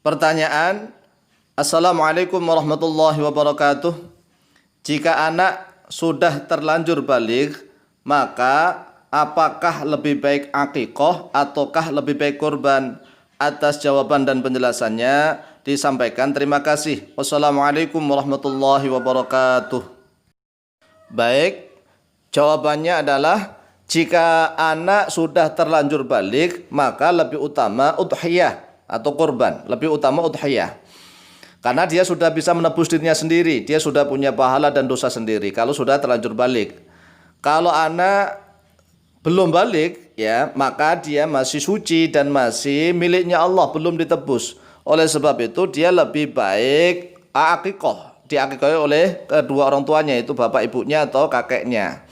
Pertanyaan, Assalamualaikum warahmatullahi wabarakatuh. Jika anak sudah terlanjur baligh, maka apakah lebih baik akikoh ataukah lebih baik kurban? Atas jawaban dan penjelasannya disampaikan. Terima kasih. Wassalamualaikum warahmatullahi wabarakatuh. Baik, jawabannya adalah jika anak sudah terlanjur baligh, maka lebih utama udhiyah atau kurban, lebih utama udhiyah. Karena dia sudah bisa menebus dirinya sendiri, dia sudah punya pahala dan dosa sendiri kalau sudah terlanjur baligh. Kalau anak belum baligh, ya, maka dia masih suci dan masih miliknya Allah, belum ditebus. Oleh sebab itu dia lebih baik akikoh, diakikohi oleh kedua orang tuanya, itu bapak ibunya atau kakeknya.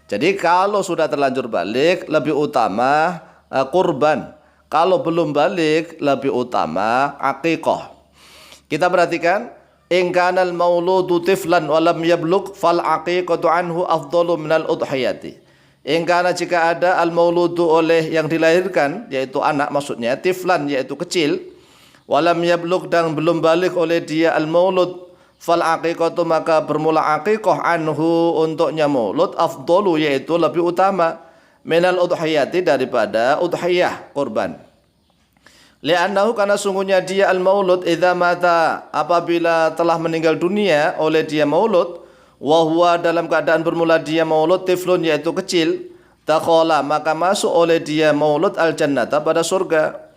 Jadi kalau sudah terlanjur baligh lebih utama kurban. Kalau belum baligh lebih utama akikoh. Kita perhatikan, in kanal mauludu tiflan wa lam yablugh fal aqiqatu anhu afdalu minal udhiyati. In kana, jika ada al mauludu oleh yang dilahirkan, yaitu anak maksudnya, tiflan yaitu kecil, wa lam yablugh dan belum baligh oleh dia al maulud, fal aqiqatu maka bermula aqiqah anhu untuknya maulud afdalu yaitu lebih utama minal udhiyati daripada udhiyah kurban. Li'annahu, karena sungguhnya dia al-maulud idza mata, apabila telah meninggal dunia oleh dia maulud, wa huwa dalam keadaan bermula dia maulud tiflun yaitu kecil, takhala maka masuk oleh dia maulud al-jannata pada surga.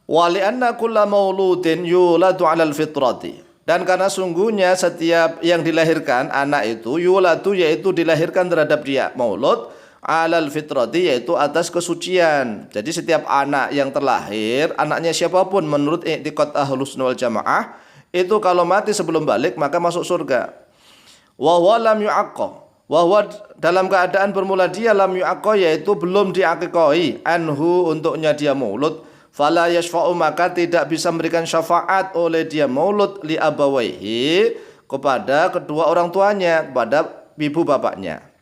Wa li'anna kulla mauludin yuladu 'alal fitrati, dan karena sungguhnya setiap yang dilahirkan anak itu yuladu yaitu dilahirkan terhadap dia maulud alal fitrati yaitu atas kesucian. Jadi setiap anak yang terlahir, anaknya siapapun menurut i'tiqad Ahlus Sunnah wal Jamaah, itu kalau mati sebelum balik maka masuk surga. Wa huwa lam yu'aqqa, wa huwa dalam keadaan bermula dia lam yu'aqqa yaitu belum diakikoi anhu untuknya dia maulud, fala yashfa'u maka tidak bisa memberikan syafaat oleh dia maulud li abawaihi kepada kedua orang tuanya, kepada ibu bapaknya.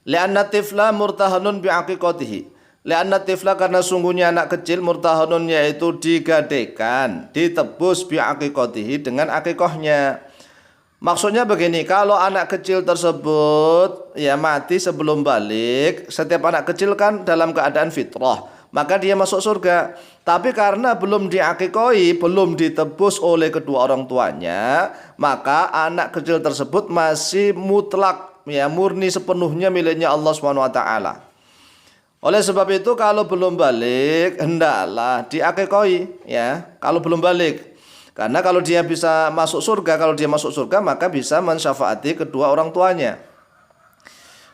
Li'anna tifla murtahanun bi'aqiqatihi. Li'anna tifla karena sungguhnya anak kecil murtahanun yaitu digadekan, ditebus bi'aqiqatihi dengan akikohnya. Maksudnya begini, kalau anak kecil tersebut ya mati sebelum balik, setiap anak kecil kan dalam keadaan fitrah, maka dia masuk surga. Tapi karena belum diakikoi, belum ditebus oleh kedua orang tuanya, maka anak kecil tersebut masih mutlak, ya, murni sepenuhnya miliknya Allah SWT. Oleh sebab itu kalau belum balik hendaklah diakikoi, ya, kalau belum balik. Karena kalau dia bisa masuk surga, kalau dia masuk surga maka bisa mensyafaati kedua orang tuanya.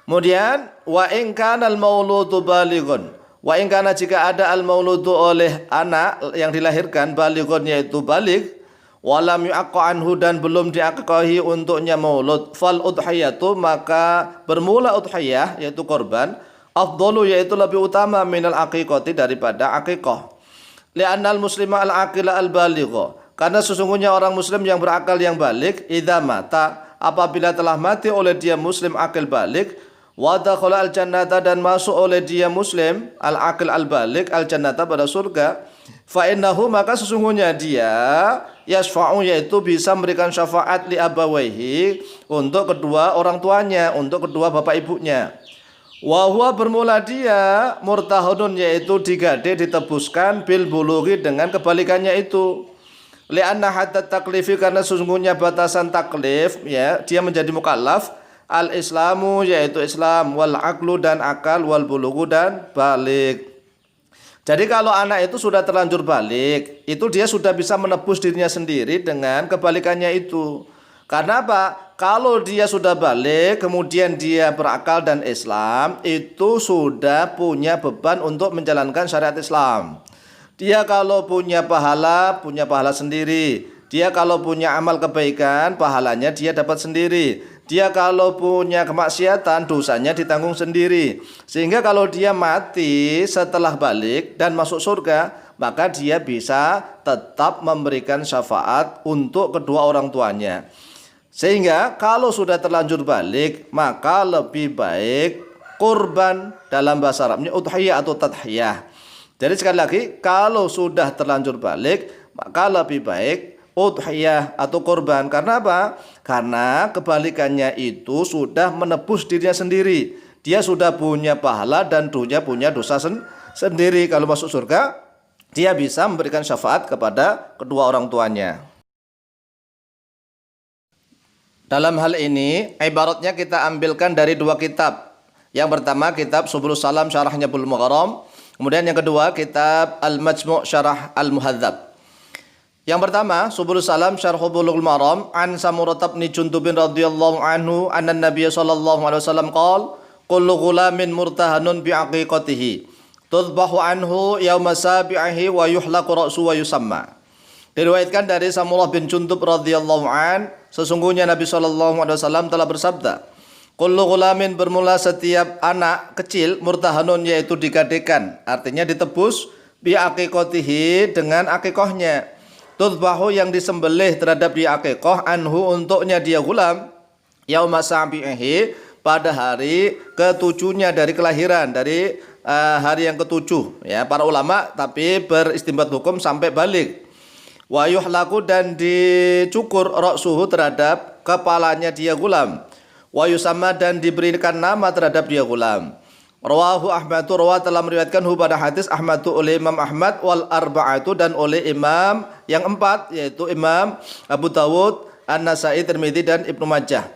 Kemudian wa in kana al mauludu balighun, wa in kana jika ada al mauludu oleh anak yang dilahirkan balighun yaitu baligh, walam yu'aqqa anhu dan belum diakikahi untuknya maulud, fal udhiyatu maka bermula udhiyah yaitu korban, afdalu yaitu lebih utama minal aqiqati daripada aqiqah. Li'annal muslima al-aqila al-baligha, karena sesungguhnya orang muslim yang berakal yang balik, idza mata apabila telah mati oleh dia muslim akil balik, wa dakhala al-jannata dan masuk oleh dia muslim al-aqil al-balik al-jannata pada surga, fa innahu maka sesungguhnya dia yasfa'u yaitu bisa memberikan syafaat li abawaihi untuk kedua orang tuanya, untuk kedua bapak ibunya. Wa huwa bermula dia murtahunun yaitu digade ditebuskan bil bulughi dengan kebalikannya itu. Li'anna hatta taklifi karena sesungguhnya batasan taklif, ya, dia menjadi mukallaf, al-islamu yaitu Islam, wal aqlu dan akal, wal bulughu dan balik. Jadi kalau anak itu sudah terlanjur balik, itu dia sudah bisa menebus dirinya sendiri dengan kebalikannya itu. Karena apa? Kalau dia sudah balik, kemudian dia berakal dan Islam, itu sudah punya beban untuk menjalankan syariat Islam. Dia kalau punya pahala sendiri. Dia kalau punya amal kebaikan, pahalanya dia dapat sendiri. Dia kalau punya kemaksiatan, dosanya ditanggung sendiri. Sehingga kalau dia mati setelah balik dan masuk surga, maka dia bisa tetap memberikan syafaat untuk kedua orang tuanya. Sehingga kalau sudah terlanjur balik, maka lebih baik kurban, dalam bahasa Arabnya udhiyah atau tadhiyah. Jadi sekali lagi, kalau sudah terlanjur balik, maka lebih baik udhiyah atau kurban. Karena apa? Karena kebalikannya itu sudah menebus dirinya sendiri. Dia sudah punya pahala dan dia punya dosa sendiri. Kalau masuk surga, dia bisa memberikan syafaat kepada kedua orang tuanya. Dalam hal ini, ibaratnya kita ambilkan dari dua kitab. Yang pertama kitab Subulus Salam syarahnya Bulughul Maram. Kemudian yang kedua kitab Al-Majmu' Syarah Al-Muhadzab. Yang pertama, Subulus Salam Syarh Bulughul Maram an Samurah bin Jundub radhiyallahu anhu anna Nabiy sallallahu alaihi wasallam qala kullu ghulamin murtahanun bi aqiqatihi tudbahu anhu yauma sabi'ihi wa yuhlaqu ra'su wa yusamma. Diriwayatkan dari Samurah bin Jundub radhiyallahu an, sesungguhnya Nabi sallallahu alaihi wasallam telah bersabda, kullu ghulamin bermula setiap anak kecil murtahanun yaitu digadekan, artinya ditebus bi aqiqatihi dengan akikahnya. Tudbahu yang disembelih terhadap dia akikah anhu untuknya dia gulam yauma sabi'ihi pada hari ketujuhnya dari kelahiran, dari hari yang ketujuh ya para ulama, tapi beristimbat hukum sampai balik. Wa yuhlaku dan dicukur ra'suhu terhadap kepalanya dia gulam. Wa yusamma dan diberikan nama terhadap dia gulam. Rawahu Ahmadu, rawah telah meriwayatkan pada hadis Ahmadu oleh Imam Ahmad wal arba'atu dan oleh imam yang empat, yaitu Imam Abu Dawud, An-Nasai, Tirmidzi dan Ibnu Majah.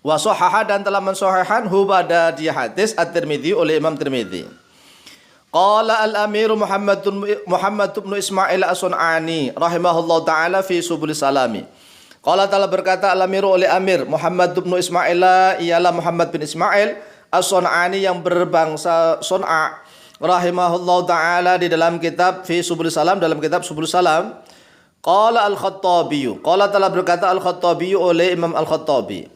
Wa sahaha dan telah mensahihkan pada dia hadis At-Tirmidzi oleh Imam Tirmidzi. Qala al-Amir Muhammad bin Ismail As-Sun'ani rahimahullahu taala fi Subulis Salami. Qala telah berkata al-Amir oleh Amir Muhammad bin Ismail, ialah Muhammad bin Ismail As-Sun'ani yang berbangsa Sun'a rahimahullahu taala di dalam kitab fi Subulus Salam, dalam kitab Subulus Salam. Qala Al-Khattabi, qala telah berkata Al-Khattabi oleh Imam Al-Khattabi,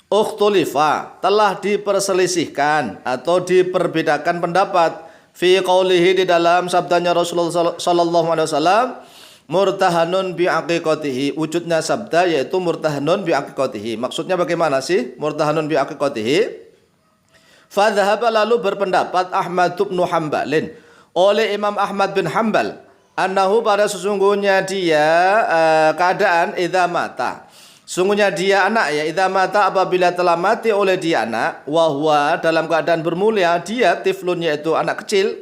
ukhtulifa telah diperselisihkan atau diperbedakan pendapat fi qaulihi di dalam sabdanya Rasulullah sallallahu alaihi wasallam murtahanun bi aqiqatihi, wujudnya sabda yaitu murtahanun bi aqiqatihi. Maksudnya bagaimana sih murtahanun bi aqiqatihi? Fadhahaba lalu berpendapat Ahmad bin Hanbalin oleh Imam Ahmad bin Hanbal annahu pada sesungguhnya dia keadaan idza mata, sungguhnya dia anak ya, idza mata apabila telah mati oleh dia anak, wahwa dalam keadaan bermulia dia tiflun yaitu anak kecil,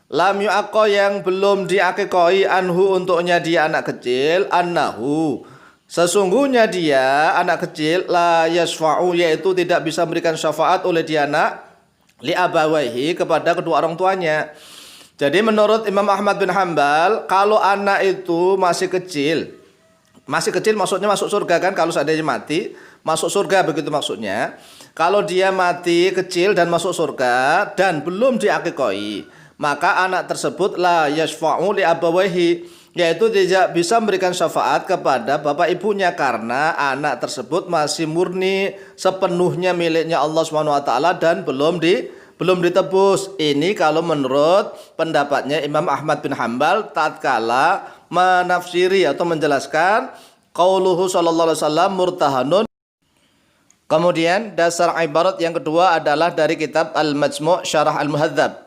lam yu'aqqa yang belum diakikoi anhu untuknya dia anak kecil, annahu sesungguhnya dia anak kecil la yasfa'u yaitu tidak bisa memberikan syafaat oleh dia anak li abawaihi kepada kedua orang tuanya. Jadi menurut Imam Ahmad bin Hanbal, kalau anak itu masih kecil maksudnya masuk surga kan, kalau seandainya mati masuk surga begitu maksudnya. Kalau dia mati kecil dan masuk surga dan belum diakikoi, maka anak tersebut la yasfa'u li abawaihi yaitu tidak bisa memberikan syafaat kepada bapak ibunya karena anak tersebut masih murni sepenuhnya miliknya Allah Subhanahu wa taala dan belum ditebus. Ini kalau menurut pendapatnya Imam Ahmad bin Hanbal tatkala menafsiri atau menjelaskan qauluhu sallallahu alaihi wasallam murtahanun. Kemudian dasar ibarat yang kedua adalah dari kitab Al-Majmu' Syarah Al-Muhadzab.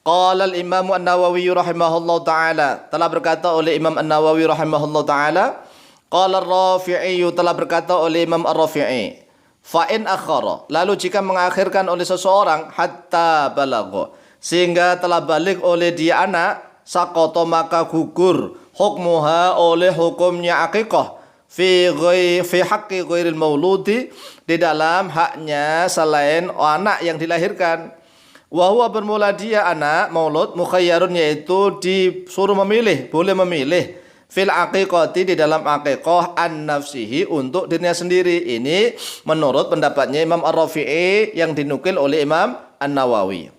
Qala al-Imam An-Nawawi rahimahullahu taala, telah berkata oleh Imam An-Nawawi rahimahullahu taala, qala Ar-Rafi'i, telah berkata oleh Imam Ar-Rafi'i, fa in akhara, lalu jika mengakhirkan oleh seseorang hatta balagha, sehingga telah balik oleh dia anak, saqata maka gugur hukmuha oleh hukumnya akikah fi haqqi ghairil mauludi, di dalam haknya selain anak yang dilahirkan. Wahwa bermula dia anak maulud mukhayyarun yaitu disuruh memilih, boleh memilih fil aqiqati di dalam aqiqah an nafsihi untuk dirinya sendiri. Ini menurut pendapatnya Imam Ar-Rafi'i yang dinukil oleh Imam An-Nawawi.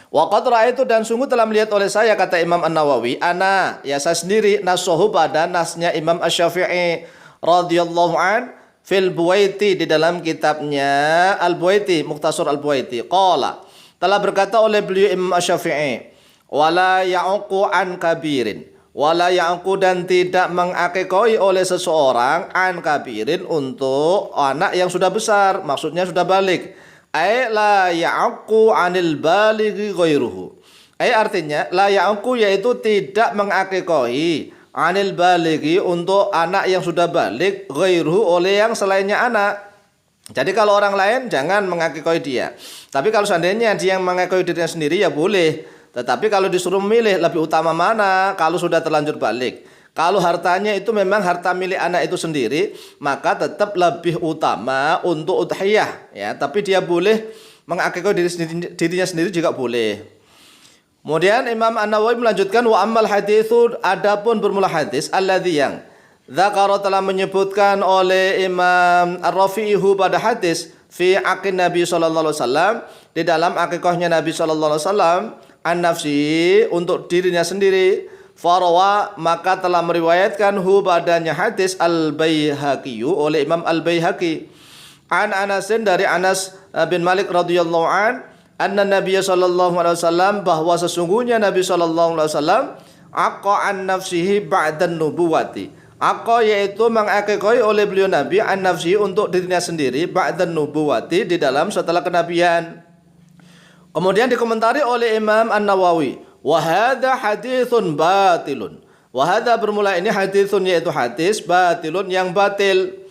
Wa qad ra'aitu dan sungguh telah melihat oleh saya, kata Imam An-Nawawi, ana ya saya sendiri, nasohu pada nasnya Imam Asy-Syafi'i radhiyallahu an fil Buwaiti di dalam kitabnya Al-Buwaiti, Mukhtasar Al-Buwaiti. Qala, telah berkata oleh beliau Imam Asy-Syafi'i, wala ya'uqu an kabirin, wala ya'uqu dan tidak mengakikoi oleh seseorang an kabirin untuk anak yang sudah besar, maksudnya sudah balik. Ai la ya'uqu anil balighi ghairuhu. Artinya la ya'uqu yaitu tidak mengakikoi anil balighi untuk anak yang sudah balik ghairuhu oleh yang selainnya anak. Jadi kalau orang lain jangan mengakikoi dia. Tapi kalau seandainya dia yang mengakikoi dirinya sendiri ya boleh. Tetapi kalau disuruh memilih lebih utama mana kalau sudah terlanjur balik. Kalau hartanya itu memang harta milik anak itu sendiri, maka tetap lebih utama untuk udhiyah ya. Tapi dia boleh mengakikoi dirinya sendiri juga boleh. Kemudian Imam An-Nawawi melanjutkan wa ammal haditsu, adapun bermula hadis alladzi yang dzakara telah menyebutkan oleh Imam Ar-Rafi'ihu pada hadis fi aqin Nabi sallallahu alaihi wasallam, di dalam akikahnya Nabi sallallahu alaihi wasallam an nafsi untuk dirinya sendiri, farawa maka telah meriwayatkan hu badanya hadis Al-Baihaqi oleh Imam Al-Baihaqi an Anasin dari Anas bin Malik radhiyallahu an anna Nabi sallallahu alaihi wasallam bahwa sesungguhnya Nabi sallallahu alaihi wasallam aqa an nafsihi ba'dan nubuwati. Aqa yaitu mengakikoi oleh beliau Nabi an nafsihi untuk dirinya sendiri ba'dan nubuwati di dalam setelah kenabian. Kemudian dikomentari oleh Imam An-Nawawi, wa hadza haditsun batilun. Wa hadza bermula ini haditsun yaitu hadis batilun yang batil.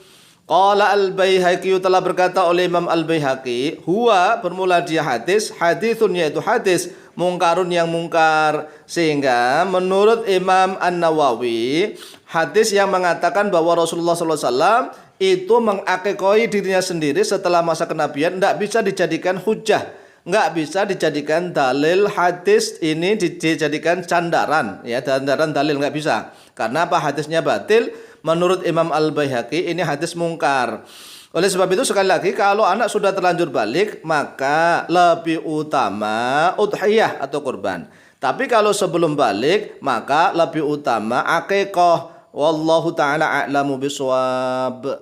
Qala Al-Baihaqi telah berkata oleh Imam Al-Baihaqi, huwa bermula dia hadis, haditsun yaitu hadis mungkarun yang mungkar. Sehingga menurut Imam An-Nawawi, hadis yang mengatakan bahwa Rasulullah SAW itu mengakikoi dirinya sendiri setelah masa kenabian tidak bisa dijadikan hujjah, nggak bisa dijadikan dalil. Hadis ini dijadikan candaran ya, candaran dalil nggak bisa. Karena apa? Hadisnya batil. Menurut Imam Al-Baihaqi ini hadis mungkar. Oleh sebab itu sekali lagi kalau anak sudah terlanjur balik maka lebih utama udhiyah atau kurban. Tapi kalau sebelum balik maka lebih utama akikah. Wallahu taala a'lamu bishawab.